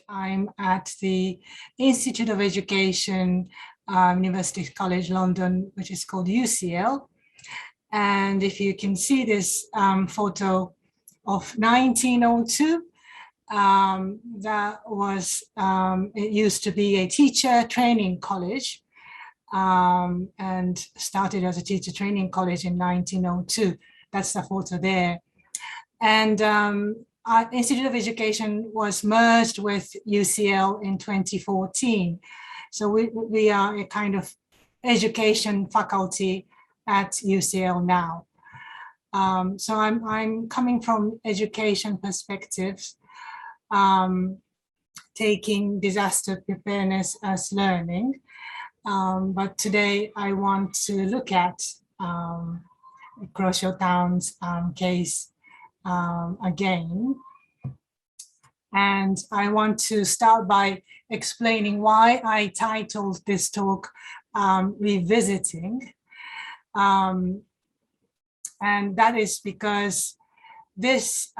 I'm at the Institute of Education, University College London, which is called UCL. And if you can see this photo of 1902, that was, it used to be a teacher training college and started as a teacher training college in 1902. That's the photo there. And our Institute of Education was merged with UCL in 2014. So we are a kind of education faculty at UCL now. So I'm coming from education perspectives, taking disaster preparedness as learning. But today I want to look at Kuroshio Town's case again. And I want to start by explaining why I titled this talk Revisiting. And that is because this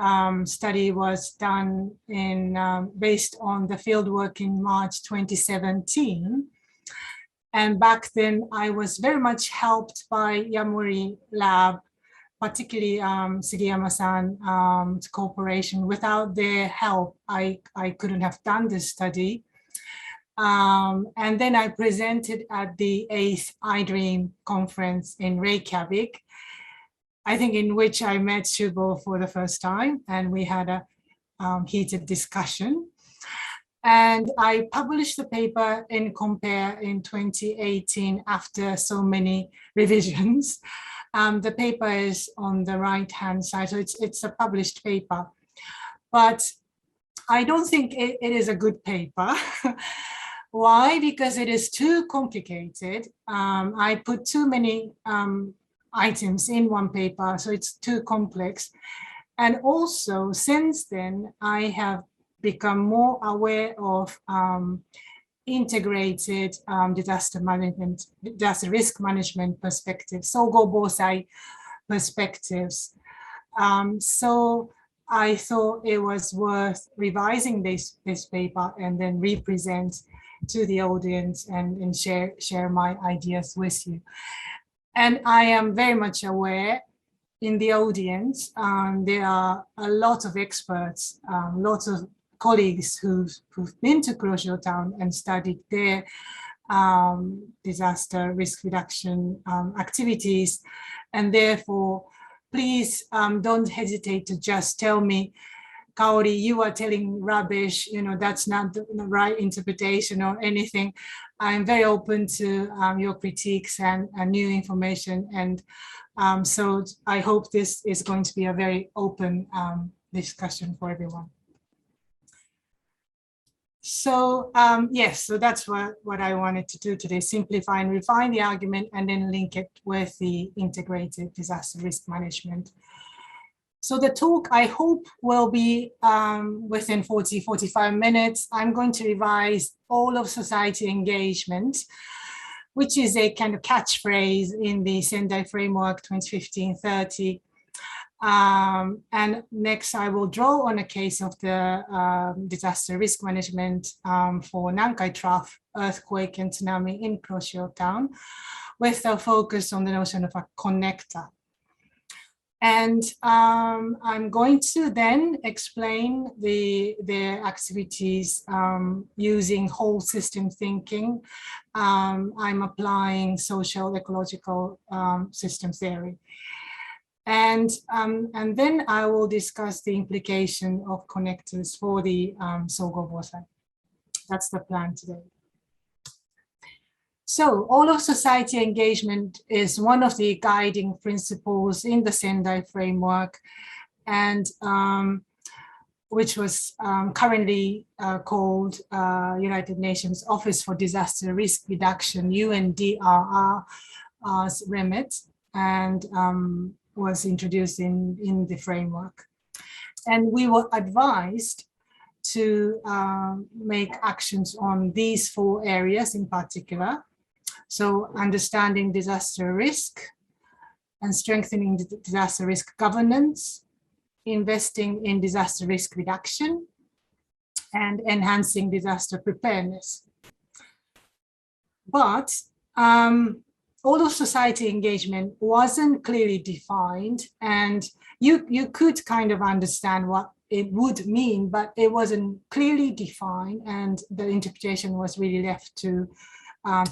study was done based on the fieldwork in March 2017. And back then I was very much helped by Yamori Lab, particularly Sugiyama-san's cooperation. Without their help, I couldn't have done this study. And then I presented at the 8th iDream conference in Reykjavik, I think in which I met Shubo for the first time, and we had a heated discussion. And I published the paper in Compare in 2018 after so many revisions. The paper is on the right-hand side, so it's a published paper. But I don't think it is a good paper. Why? Because it is too complicated. I put too many items in one paper, so it's too complex. And also, since then, I have become more aware of integrated disaster risk management perspectives, Sogo Bosai perspectives. So I thought it was worth revising this paper and then represent to the audience and share my ideas with you. And I am very much aware in the audience, there are a lot of experts, lots of colleagues who've been to Kuroshio Town and studied their disaster risk reduction activities. And therefore, please don't hesitate to just tell me, Kaori, you are telling rubbish, that's not the right interpretation or anything. I'm very open to your critiques and new information. And so I hope this is going to be a very open discussion for everyone. So yes, so that's what I wanted to do today, simplify and refine the argument and then link it with the integrated disaster risk management. So the talk, I hope, will be within 40-45 minutes. I'm going to revise all of society engagement, which is a kind of catchphrase in the Sendai Framework 2015-30. And next, I will draw on a case of the disaster risk management for Nankai Trough earthquake and tsunami in Kuroshio Town, with a focus on the notion of a connector. And I'm going to then explain their activities using whole system thinking. I'm applying social ecological system theory. And then I will discuss the implication of connectors for the Sogo Bosai. That's the plan today. So all of society engagement is one of the guiding principles in the Sendai framework, and which was currently called United Nations Office for Disaster Risk Reduction, UNDRR's remit, and was introduced in the framework. And we were advised to make actions on these 4 areas in particular. So understanding disaster risk and strengthening disaster risk governance, investing in disaster risk reduction, and enhancing disaster preparedness. But all of society engagement wasn't clearly defined, and you could kind of understand what it would mean, but it wasn't clearly defined, and the interpretation was really left to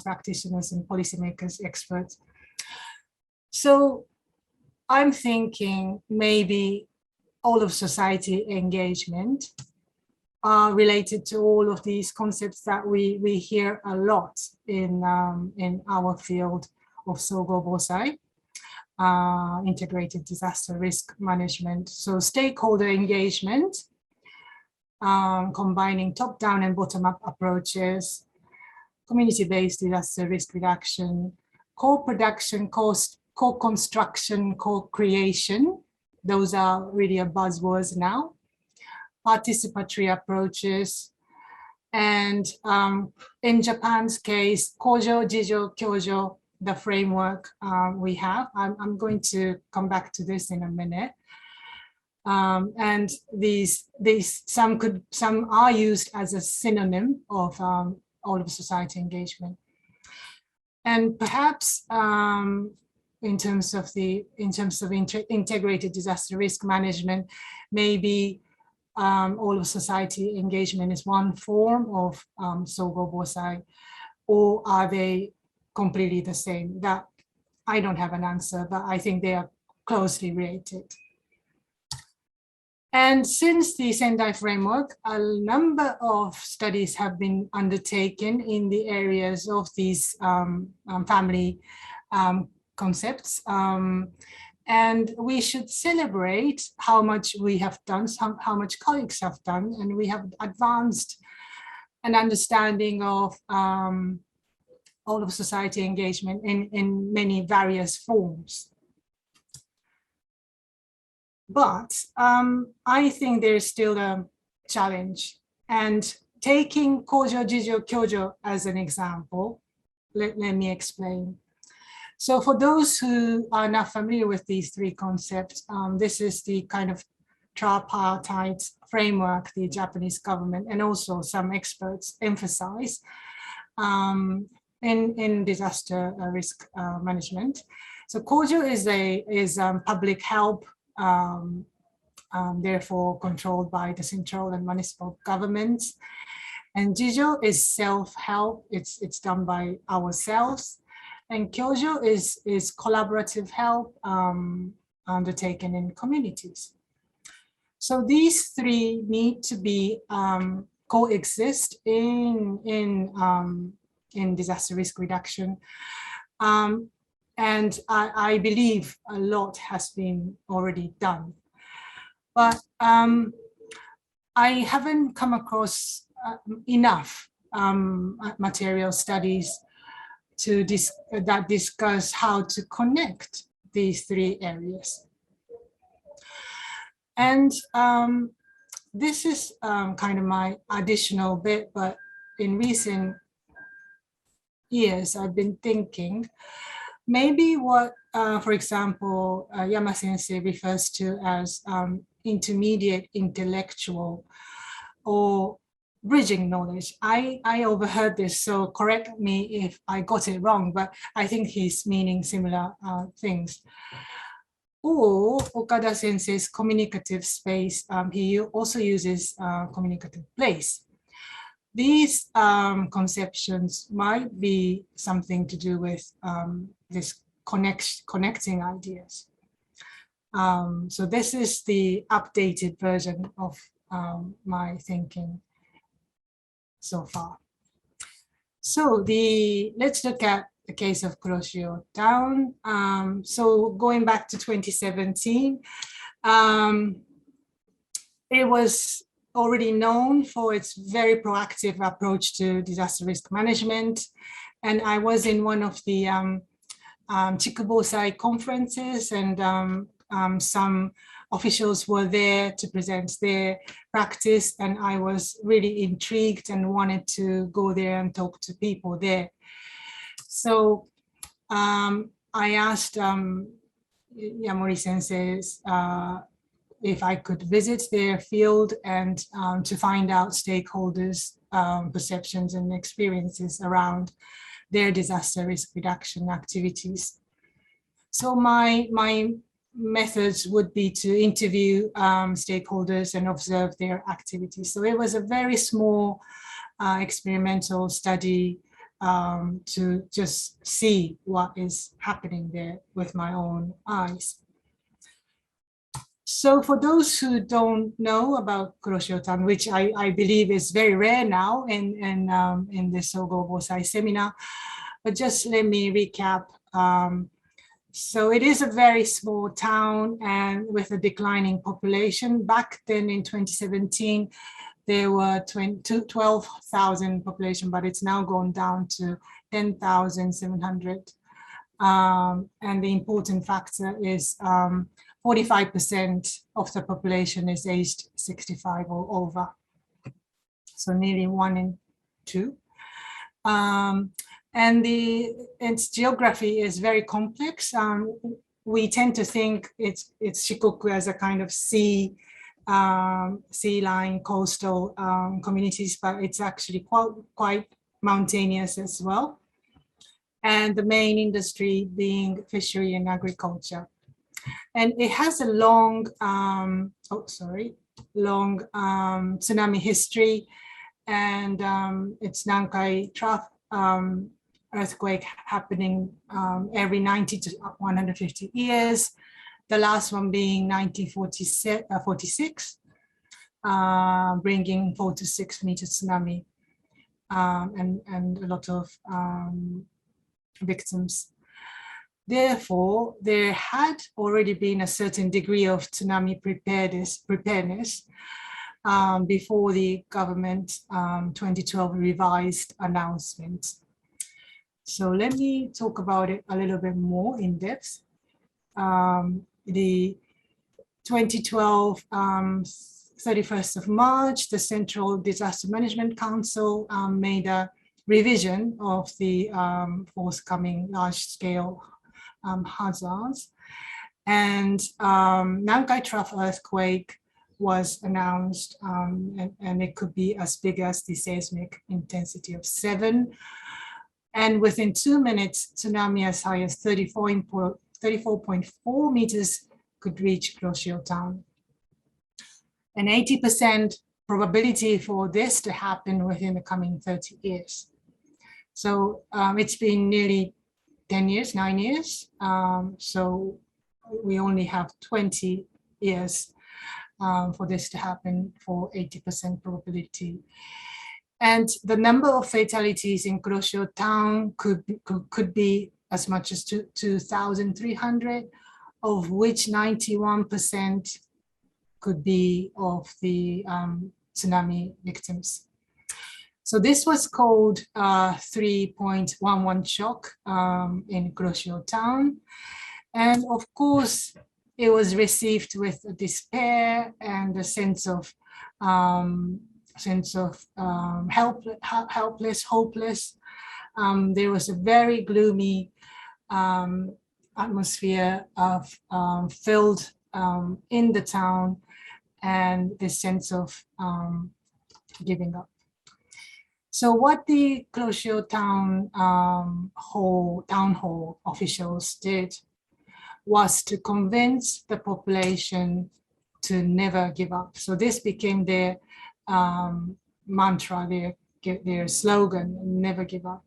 practitioners and policymakers, experts. So I'm thinking maybe all of society engagement are related to all of these concepts that we hear a lot in our field of Sogo Bosai, integrated disaster risk management. So stakeholder engagement, combining top-down and bottom-up approaches, community-based disaster risk reduction, co-production, co-construction, co-creation. Those are really buzzwords now. Participatory approaches, and in Japan's case, Kojo, Jijo, Kyojo, the framework we have. I'm going to come back to this in a minute. And some are used as a synonym of all of society engagement. And perhaps in terms of integrated disaster risk management, maybe all of society engagement is one form of Sogo Bosai, or are they completely the same? That I don't have an answer, but I think they are closely related. And since the Sendai framework, a number of studies have been undertaken in the areas of these family concepts. And we should celebrate how much we have done, how much colleagues have done, and we have advanced an understanding of all of society engagement in many various forms. But I think there's still a challenge. And taking Kojo, Jijo, Kyojo as an example, let me explain. So for those who are not familiar with these three concepts, this is the kind of tripartite framework the Japanese government and also some experts emphasize in disaster risk management. So Kojo is public help, therefore controlled by the central and municipal governments. And Jijo is self-help, it's done by ourselves. And Kyojo is collaborative help undertaken in communities. So these three need to be coexist in disaster risk reduction. And I believe a lot has been already done. But I haven't come across enough material studies that discuss how to connect these three areas. And this is kind of my additional bit, but in recent years, I've been thinking maybe what, for example, Yama Sensei refers to as intermediate intellectual or bridging knowledge. I overheard this, so correct me if I got it wrong, but I think he's meaning similar things. Or Okada Sensei's communicative space, he also uses communicative place. These conceptions might be something to do with this connecting ideas. So this is the updated version of my thinking so far. So let's look at the case of Kuroshio Town. So going back to 2017, it was already known for its very proactive approach to disaster risk management. And I was in one of the Chikubosai conferences, and some officials were there to present their practice, and I was really intrigued and wanted to go there and talk to people there. So I asked Yamori Sensei's if I could visit their field and to find out stakeholders' perceptions and experiences around their disaster risk reduction activities. So my methods would be to interview stakeholders and observe their activities. So it was a very small experimental study to just see what is happening there with my own eyes. So for those who don't know about Kuroshio Town, which I believe is very rare now in the Sogo Bosai seminar, but just let me recap. So it is a very small town and with a declining population. Back then in 2017, there were 12,000 population, but it's now gone down to 10,700. And the important factor is 45% of the population is aged 65 or over. So nearly 1 in 2. And its geography is very complex. We tend to think it's Shikoku as a kind of sea line coastal communities, but it's actually quite mountainous as well. And the main industry being fishery and agriculture. And it has a long, tsunami history, and it's Nankai Trough earthquake happening every 90 to 150 years. The last one being 1946, bringing 4 to 6 meter tsunami and a lot of victims. Therefore, there had already been a certain degree of tsunami preparedness before the government 2012 revised announcement. So let me talk about it a little bit more in depth. The 2012 31st of March, the Central Disaster Management Council made a revision of the forthcoming large-scale hazards. And Nankai Trough earthquake was announced, and it could be as big as the seismic intensity of 7. And within 2 minutes, tsunami as high as 34.4 meters could reach Kuroshio Town. An 80% probability for this to happen within the coming 30 years. So it's been nearly 10 years, 9 years. So we only have 20 years for this to happen for 80% probability. And the number of fatalities in Kuroshio Town could be as much as 2,300, of which 91% could be of the tsunami victims. So this was called 3.11 shock in Kuroshio Town. And of course, it was received with despair and a sense of helpless, hopeless. There was a very gloomy atmosphere of filled in the town, and this sense of giving up. So what the Kuroshio Town town hall officials did was to convince the population to never give up. So this became their mantra, their slogan, never give up.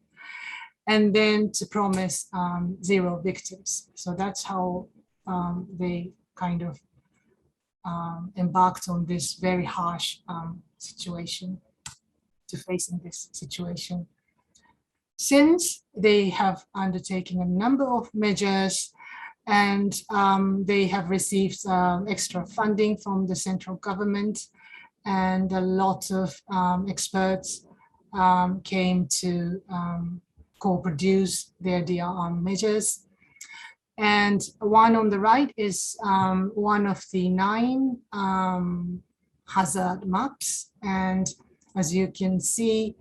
And then to promise 0 victims. So that's how they kind of embarked on this very harsh situation, to facing this situation. Since they have undertaken a number of measures, and they have received extra funding from the central government, and a lot of experts came to co-produce their DRR measures. And one on the right is one of the 9 hazard maps. And as you can see,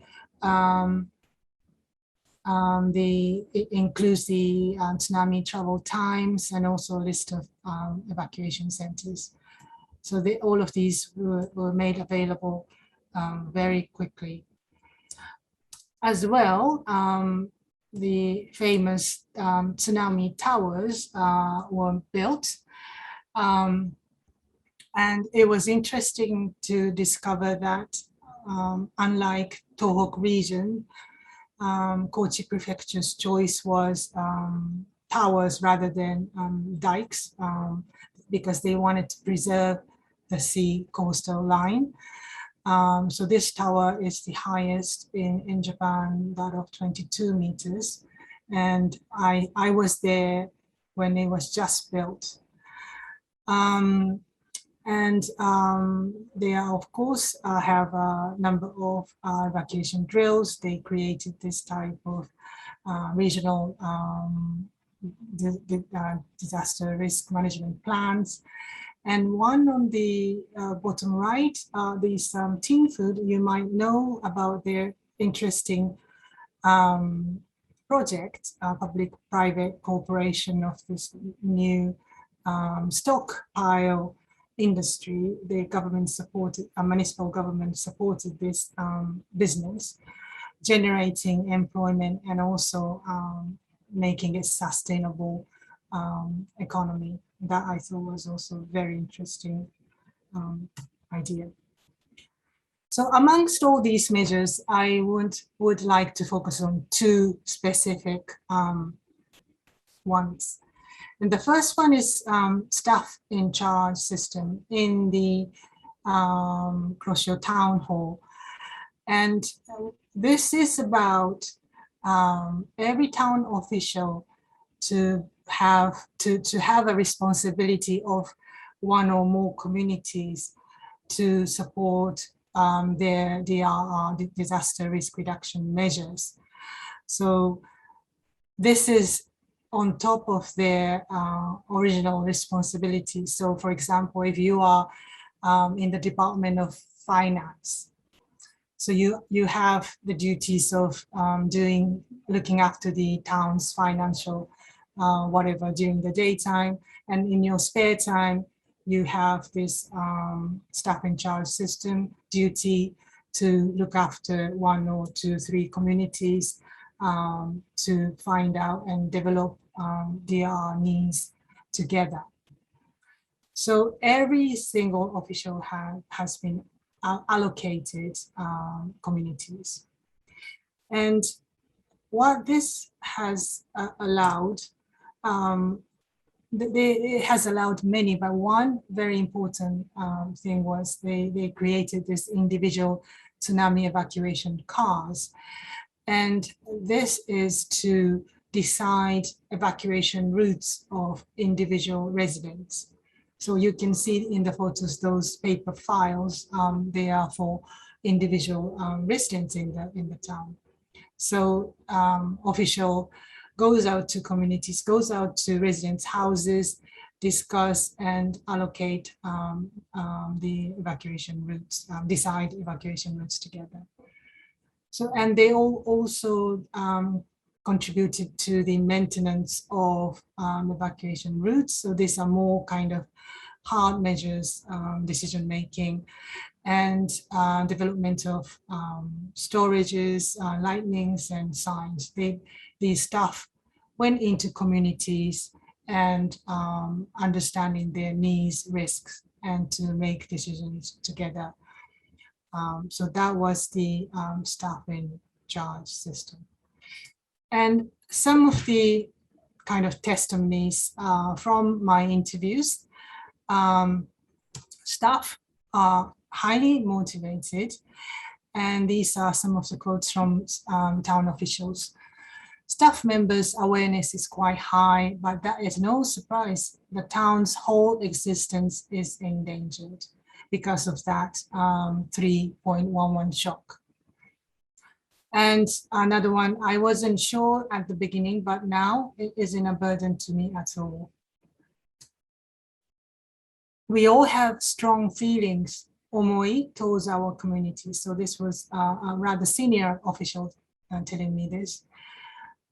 it includes the tsunami travel times and also a list of evacuation centers. So all of these were made available very quickly. As well, the famous tsunami towers were built. And it was interesting to discover that unlike Tohoku region, Kochi Prefecture's choice was towers rather than dikes, because they wanted to preserve the sea coastal line. So this tower is the highest in Japan, that of 22 meters. And I was there when it was just built. They are, of course, have a number of evacuation drills. They created this type of regional disaster risk management plans. And one on the bottom right, these Teen Food, you might know about their interesting project, public-private cooperation of this new stockpile industry. The government supported, municipal government supported this business, generating employment and also making it sustainable economy. That I thought was also very interesting idea. So amongst all these measures, I would like to focus on two specific ones. And the first one is staff in charge system in the Kuroshio Town Hall. And this is about every town official to have a responsibility of one or more communities to support their DRR, disaster risk reduction measures. So this is on top of their original responsibility. So for example, if you are in the Department of Finance, so you have the duties of looking after the town's financial whatever during the daytime, and in your spare time, you have this staff in charge system duty to look after one or two, three communities to find out and develop their needs together. So every single official has been allocated communities. And what this has allowed, it has allowed many, but one very important thing was they created this individual tsunami evacuation cars. And this is to decide evacuation routes of individual residents. So you can see in the photos, those paper files, they are for individual residents in the town. So official goes out to communities, goes out to residents' houses, discuss and allocate the evacuation routes, decide evacuation routes together. So, and they all also contributed to the maintenance of evacuation routes. So these are more kind of hard measures, decision making, and development of storages, lightnings, and signs. The staff went into communities and understanding their needs, risks, and to make decisions together. So that was the staff in charge system. And some of the kind of testimonies from my interviews, staff are highly motivated. And these are some of the quotes from town officials. Staff members' awareness is quite high, but that is no surprise. The town's whole existence is endangered because of that 3.11 shock. And another one, I wasn't sure at the beginning, but now it isn't a burden to me at all. We all have strong feelings, omoi, towards our community. So this was a rather senior official telling me this.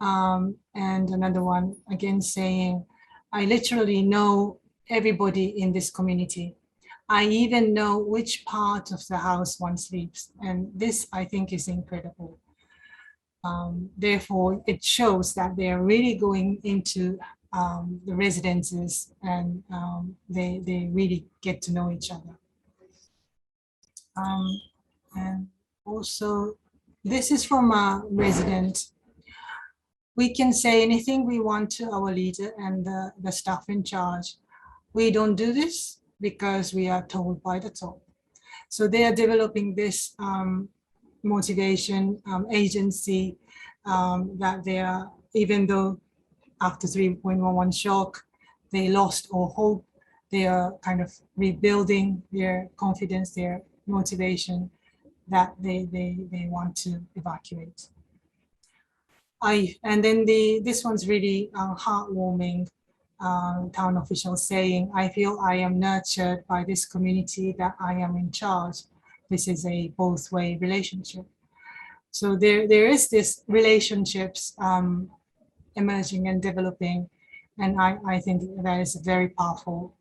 And another one, again saying, I literally know everybody in this community. I even know which part of the house one sleeps. And this, I think, is incredible. Therefore, it shows that they are really going into the residences, and they really get to know each other. And also, this is from a resident. We can say anything we want to our leader and the staff in charge. We don't do this because we are told by the top. So they are developing this motivation agency that they are, even though after 3.11 shock, they lost all hope, they are kind of rebuilding their confidence, their motivation that they want to evacuate. And then this one's really heartwarming. Town official saying, I feel I am nurtured by this community that I am in charge. This is a both-way relationship. So there is this relationships emerging and developing, and I think that is a very powerful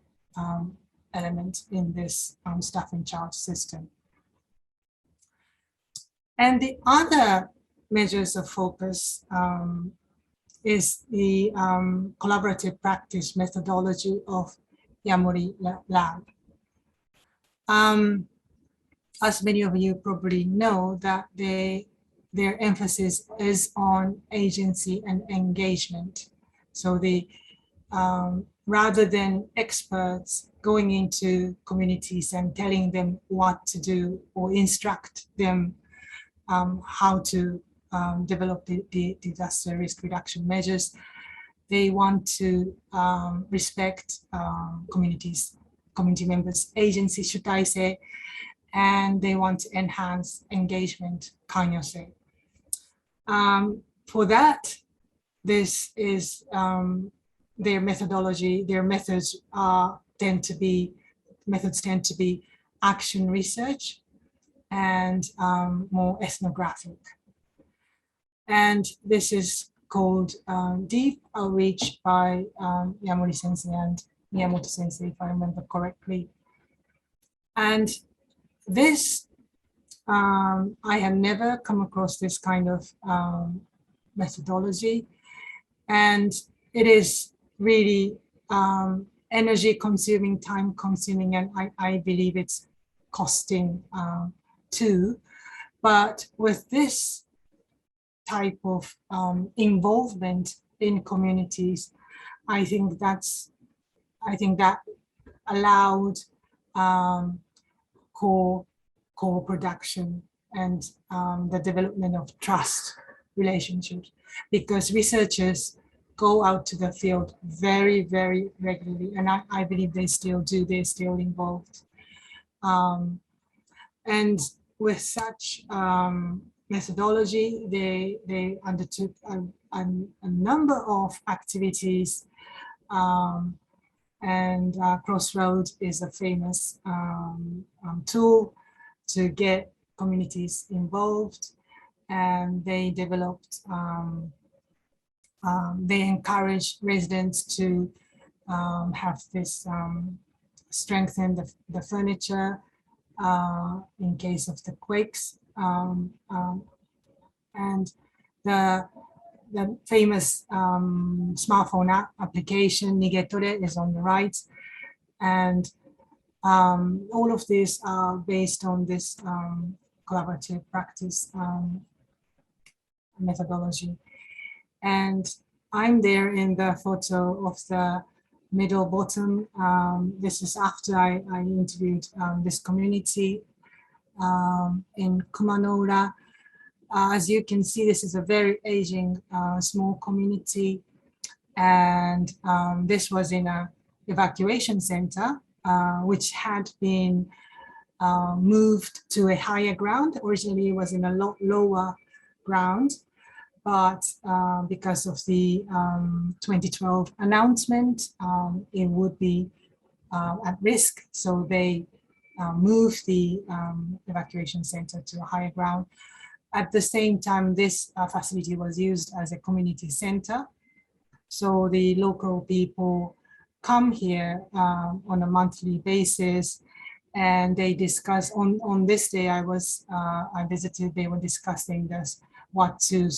element in this staff in charge system. And the other measures of focus is the collaborative practice methodology of Yamori Lab. As many of you probably know, that their emphasis is on agency and engagement. So rather than experts going into communities and telling them what to do or instruct them how to develop the disaster risk reduction measures, they want to respect community members' agency, should I say, and they want to enhance engagement, kanyose. For that, this is their methodology, their methods tend to be action research and more ethnographic. And this is called Deep Outreach by Yamori Sensei and Miyamoto Sensei, if I remember correctly. And this, I have never come across this kind of methodology. And it is really energy consuming, time consuming, and I believe it's costing too. But with this type of involvement in communities, I think that allowed co-production and the development of trust relationships, because researchers go out to the field very, very regularly, and I believe they still do, they're still involved. And with such methodology, they undertook a number of activities, and Crossroads is a famous tool to get communities involved, and they developed, they encourage residents to have this strengthen the furniture in case of the quakes, and the famous smartphone application Nigetore is on the right, and all of these are based on this collaborative practice methodology. And I'm there in the photo of the middle bottom. This is after I interviewed this community in Kumanoura. As you can see, this is a very aging small community, and this was in an evacuation center, which had been moved to a higher ground. Originally, it was in a lower ground, but because of the 2012 announcement, it would be at risk. So they moved the evacuation center to a higher ground. At the same time, this facility was used as a community center. So the local people come here on a monthly basis, And they discuss on this day I visited, they were discussing this, what to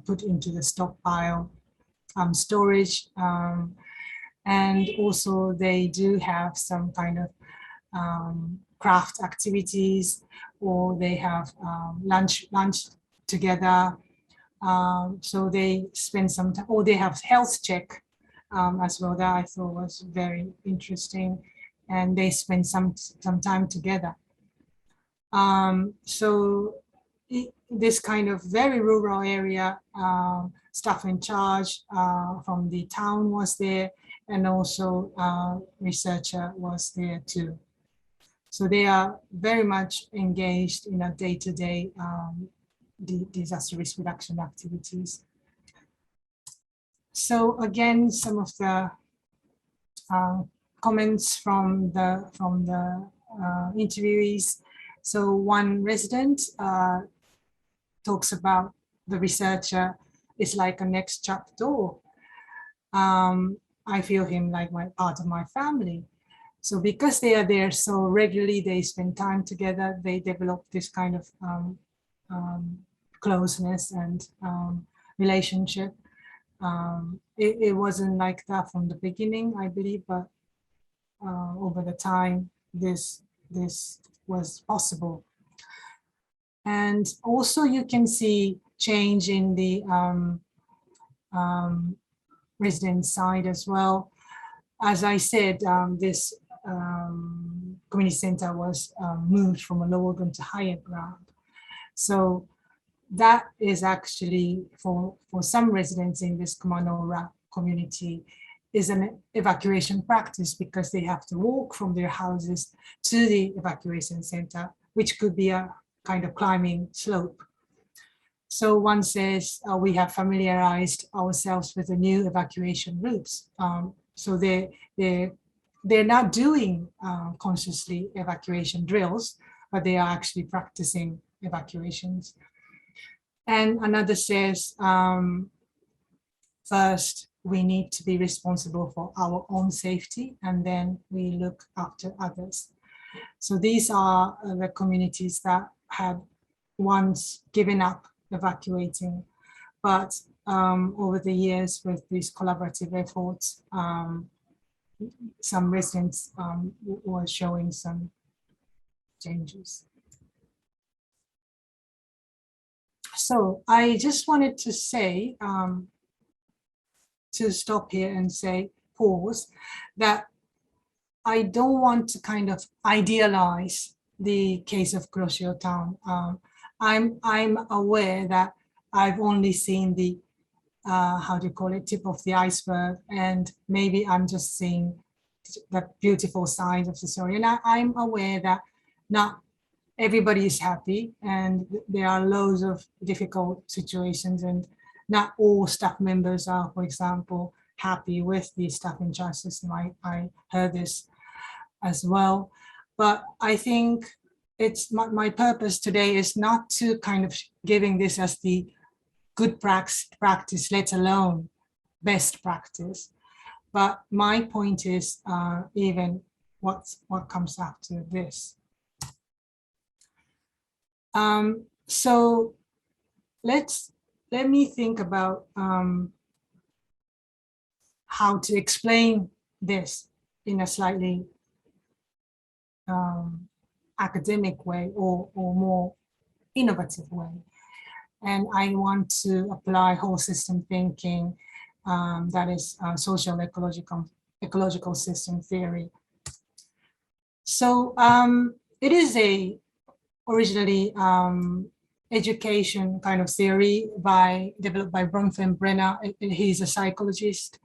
put into the stockpile storage. And also they do have some kind of craft activities, or they have lunch together. So they spend some time, or they have health check as well, that I thought was very interesting. And they spend some time together. So this kind of very rural area, staff in charge from the town was there, and also researcher was there too. So they are very much engaged in a day-to-day disaster risk reduction activities. So again, some of the comments from the interviewees. So one resident talks about the researcher is like a next chapter. I feel him like part of my family. So because they are there so regularly, they spend time together, they develop this kind of closeness and relationship. It wasn't like that from the beginning, I believe, but over the time, this was possible. And also you can see change in the resident side as well. As I said, this community center was moved from a lower ground to higher ground. So that is actually for some residents in this Kumano community is an evacuation practice, because they have to walk from their houses to the evacuation center, which could be a kind of climbing slope. So one says we have familiarized ourselves with the new evacuation routes. So they're not doing consciously evacuation drills, but they are actually practicing evacuations. And another says, first, we need to be responsible for our own safety, and then we look after others. So these are the communities that had once given up evacuating, but over the years with these collaborative efforts, some residents were showing some changes. So I just wanted to say, to stop here and say, pause, that I don't want to kind of idealize the case of Kuroshio Town. I'm aware that I've only seen the, how do you call it, tip of the iceberg, and maybe I'm just seeing the beautiful side of the story. And I'm aware that not everybody is happy, and there are loads of difficult situations, and not all staff members are, for example, happy with the staff in charge system. I heard this as well. But I think it's my purpose today is not to kind of giving this as the good practice, let alone best practice. But my point is even what comes after this. So let me think about how to explain this in a slightly academic way or more innovative way. And I want to apply whole system thinking, that is social ecological system theory. So it is a originally education kind of theory developed by Bronfenbrenner. He's a psychologist,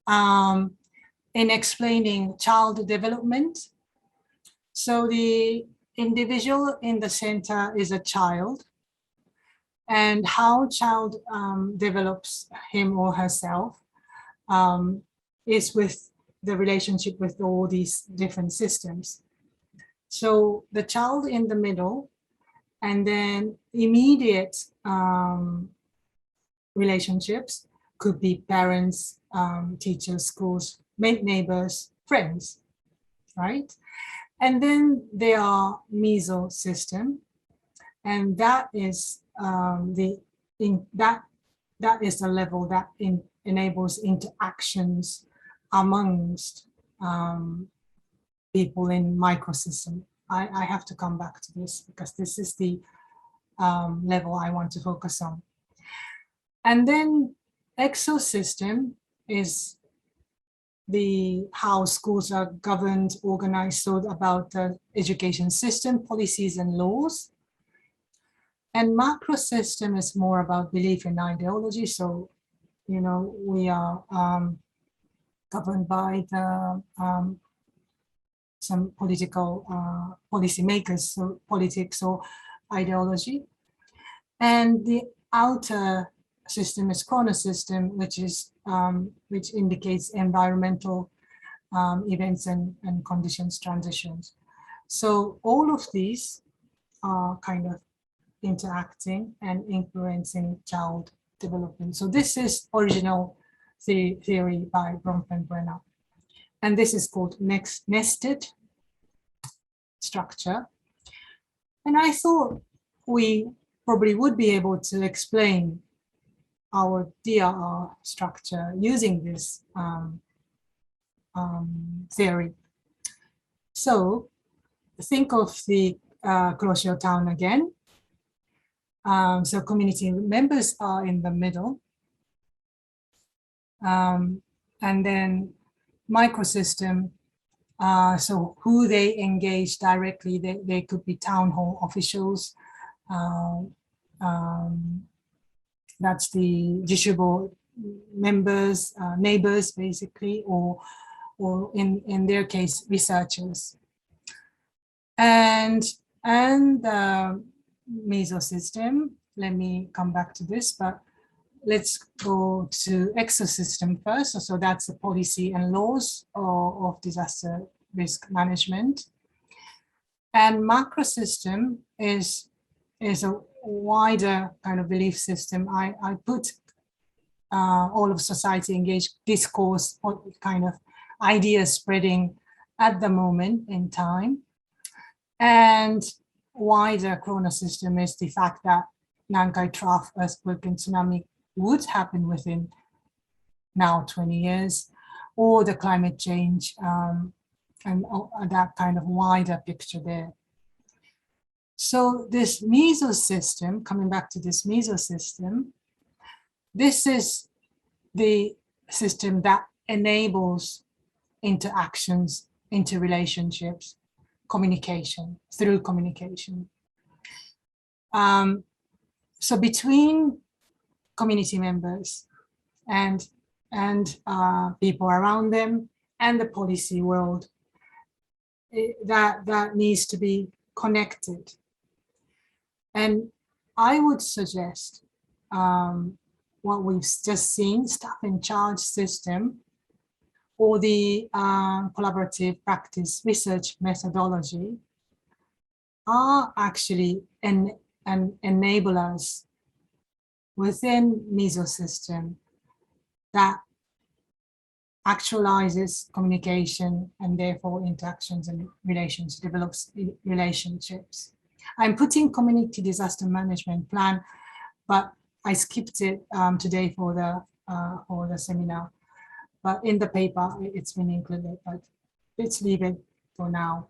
in explaining child development. So the individual in the center is a child, and how child develops him or herself is with the relationship with all these different systems. So the child in the middle, and then immediate relationships could be parents, teachers, schools, neighbors, friends, right? And then there are meso system, and that is that is the level that enables interactions amongst people in microsystem. I have to come back to this because this is the level I want to focus on. And then exosystem is the how schools are governed, organized, so about the education system, policies and laws. And macro system is more about belief and ideology. So, you know, we are governed by the some political policy makers, so politics or ideology. And the outer system is chrono system, which is which indicates environmental events and conditions transitions. So all of these are kind of interacting and influencing child development. So this is original theory by Bronfenbrenner. And this is called nested structure. And I thought we probably would be able to explain our DRR structure using this theory. So think of the Kuroshio Town again. So community members are in the middle. And then microsystem, so who they engage directly, they could be town hall officials. That's the Jishubo members, neighbors basically, or in their case, researchers. And the mesosystem, let me come back to this, but let's go to exosystem first. So that's the policy and laws of disaster risk management. And macrosystem is a wider kind of belief system. I put all of society engaged discourse, or kind of ideas spreading at the moment in time. And wider chrono system is the fact that Nankai trough, earthquake, and tsunami would happen within now 20 years, or the climate change and that kind of wider picture there. So this mesosystem, coming back to this mesosystem, this is the system that enables interactions, interrelationships, communication, through communication. So between community members and people around them and the policy world, that needs to be connected. And I would suggest what we've just seen, staff in charge system, or the collaborative practice research methodology are actually an enablers within mesosystem that actualizes communication and therefore interactions and relations, develops relationships. I'm putting community disaster management plan, but I skipped it today for the seminar. But in the paper, it's been included, but let's leave it for now.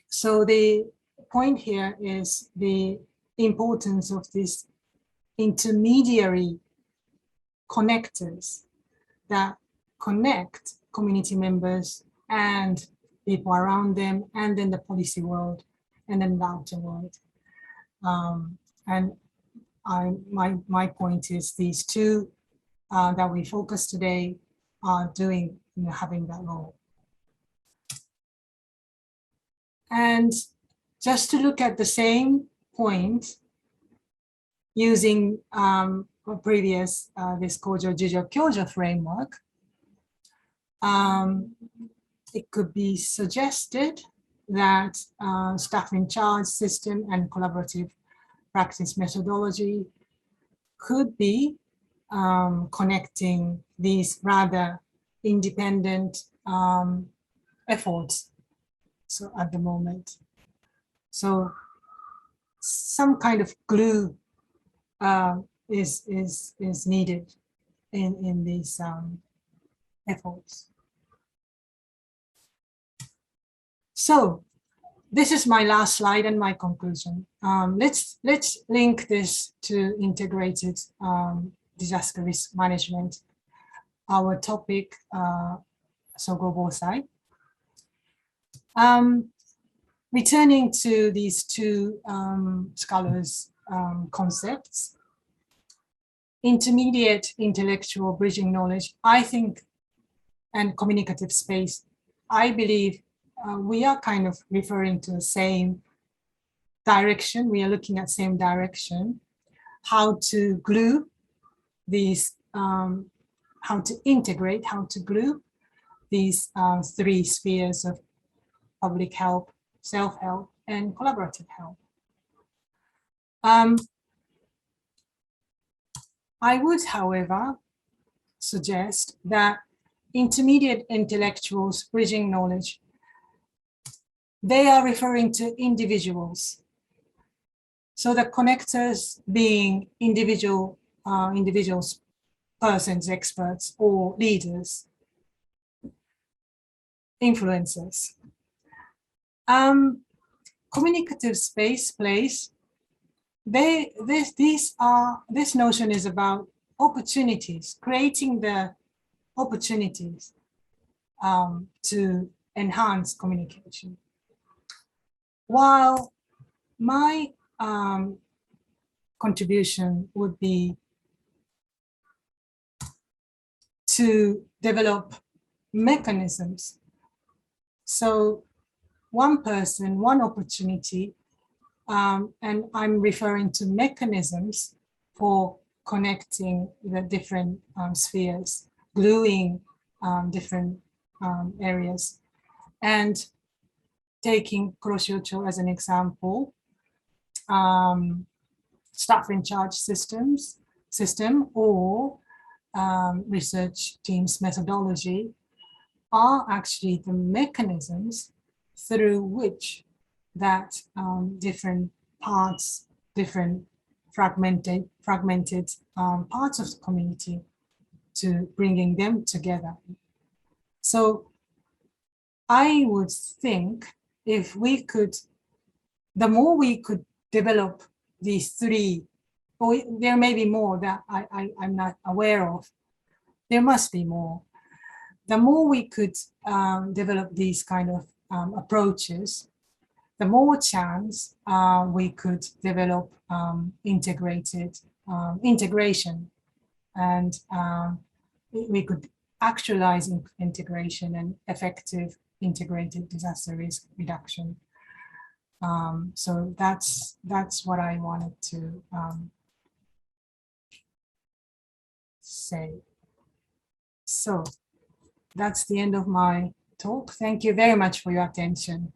So the point here is the importance of these intermediary connectors that connect community members and people around them, and then the policy world, and then the outer world. And my point is these two that we focus today are doing, having that role. And just to look at the same point using previous this Kojo Jujo Kyojo framework, it could be suggested that staff in charge system and collaborative practice methodology could be connecting these rather independent efforts. So at the moment, so some kind of glue is needed in these efforts. So this is my last slide and my conclusion. Let's link this to integrated disaster risk management. Our topic, Sogo Bosai. Returning to these two scholars' concepts, intermediate intellectual bridging knowledge, I think, and communicative space, I believe we are kind of referring to the same direction. We are looking at same direction, how to glue these, how to integrate, how to glue these three spheres of public health, self-help, and collaborative health. I would, however, suggest that intermediate intellectuals bridging knowledge, they are referring to individuals. So the connectors being individuals, persons, experts, or leaders, influencers. Communicative space, place, this notion is about opportunities, creating the opportunities to enhance communication. While my contribution would be to develop mechanisms. So one person, one opportunity, and I'm referring to mechanisms for connecting the different spheres, gluing different areas. And taking Kuroshio as an example, staff in charge system or research teams methodology are actually the mechanisms through which that different parts, different fragmented parts of the community to bringing them together. So I would think if we could, the more we could develop these three, or there may be more that I'm not aware of, there must be more. The more we could develop these kind of approaches, the more chance we could develop integration, and we could actualize integration and effective integrated disaster risk reduction. So that's what I wanted to say. So that's the end of my talk. Thank you very much for your attention.